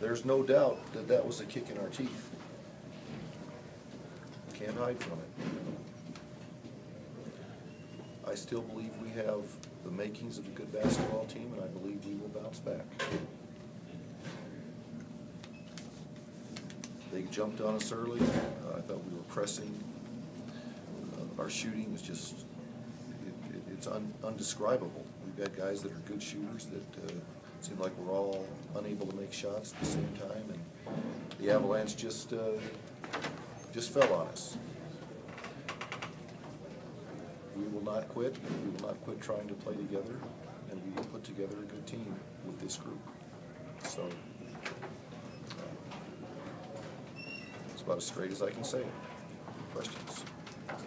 there's no doubt that that was a kick in our teeth. Can't hide from it. I still believe we have the makings of a good basketball team, and I believe we will bounce back. They jumped on us early. I thought we were pressing. Our shooting is just, it's undescribable. We've got guys that are good shooters that seem like we're all unable to make shots at the same time, and the Avalanche just fell on us. We will not quit. We will not quit trying to play together, and we will put together a good team with this group. So it's about as straight as I can say it. Questions?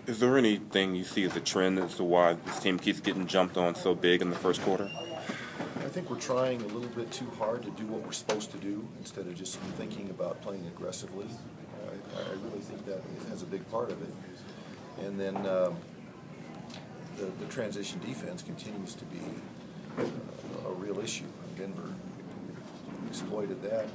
Is there anything you see as a trend as to why this team keeps getting jumped on so big in the first quarter? I think we're trying a little bit too hard to do what we're supposed to do instead of just thinking about playing aggressively. I really think that has a big part of it. And then the transition defense continues to be a real issue. Denver exploited that.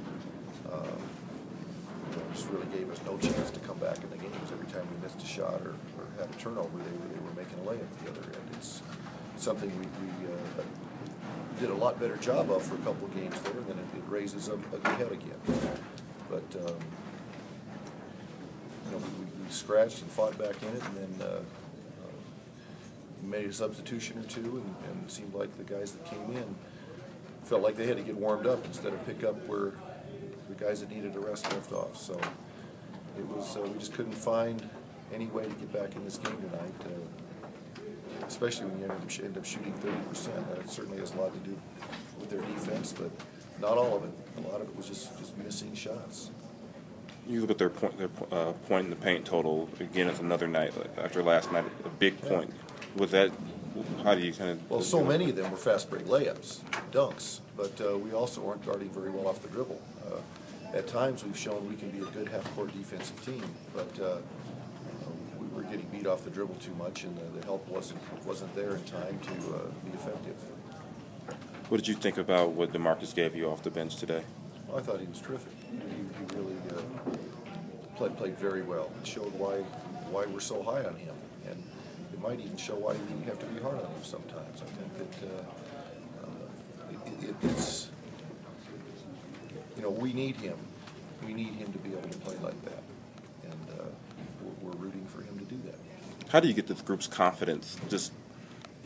Just really gave us no chance to come back in the games. Every time we missed a shot or had a turnover, they were making a layup at the other end. It's something we did a lot better job of for a couple of games there, and then it raises up ahead again. But we scratched and fought back in it, and then made a substitution or two, and it seemed like the guys that came in felt like they had to get warmed up instead of pick up where the guys that needed a rest left off. So it was we just couldn't find any way to get back in this game tonight, especially when you end up shooting 30%. That certainly has a lot to do with their defense, but not all of it. A lot of it was just missing shots. You look at their point in the paint total. Again, it's another night after last night, a big point. Was that, how do you kind of... Well, so many of them were fast break layups, dunks, but we also weren't guarding very well off the dribble. At times we've shown we can be a good half-court defensive team, but we were getting beat off the dribble too much, and the help wasn't there in time to be effective. What did you think about what DeMarcus gave you off the bench today? Well, I thought he was terrific. He really played very well. It showed why we're so high on him, and it might even show why we have to be hard on him sometimes. I think that it's, we need him. We need him to be able to play like that, and we're rooting for him to do that. How do you get this group's confidence just,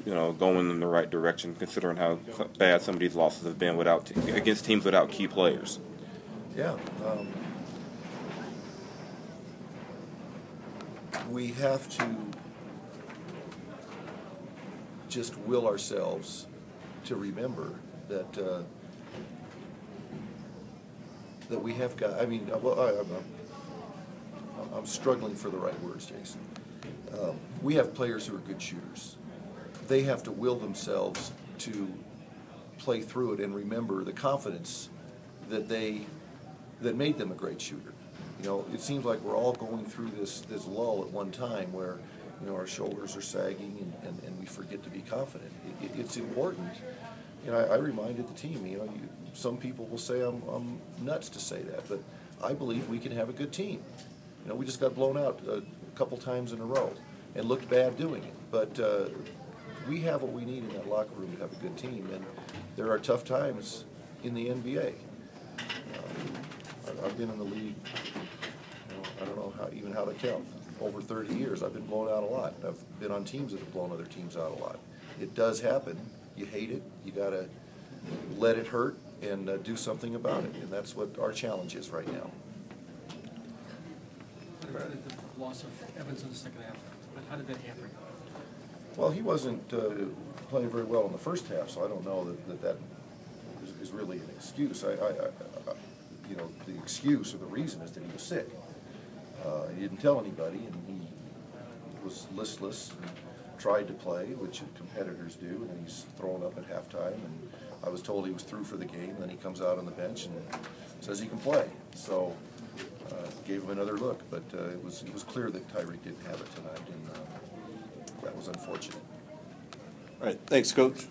going in the right direction, considering how bad some of these losses have been against teams without key players? Yeah. We have to just will ourselves to remember that that we have got. I mean, I'm struggling for the right words, Jason. We have players who are good shooters. They have to will themselves to play through it and remember the confidence that made them a great shooter. It seems like we're all going through this lull at one time where, our shoulders are sagging and we forget to be confident. It's important. I reminded the team, some people will say I'm nuts to say that, but I believe we can have a good team. We just got blown out a couple times in a row and looked bad doing it. But we have what we need in that locker room to have a good team, and there are tough times in the NBA. I've been in the league, I don't know how to count, over 30 years. I've been blown out a lot. I've been on teams that have blown other teams out a lot. It does happen. You hate it. You got to let it hurt and do something about it, and that's what our challenge is right now. The loss of Evans in the second half, but how did that happen? Well, he wasn't playing very well in the first half, so I don't know that is really an excuse. The excuse or the reason is that he was sick. He didn't tell anybody, and he was listless and tried to play, which competitors do, and then he's thrown up at halftime. And I was told he was through for the game, and then he comes out on the bench and says he can play. So gave him another look, but it was clear that Tyreek didn't have it tonight, and that was unfortunate. All right, thanks, Coach.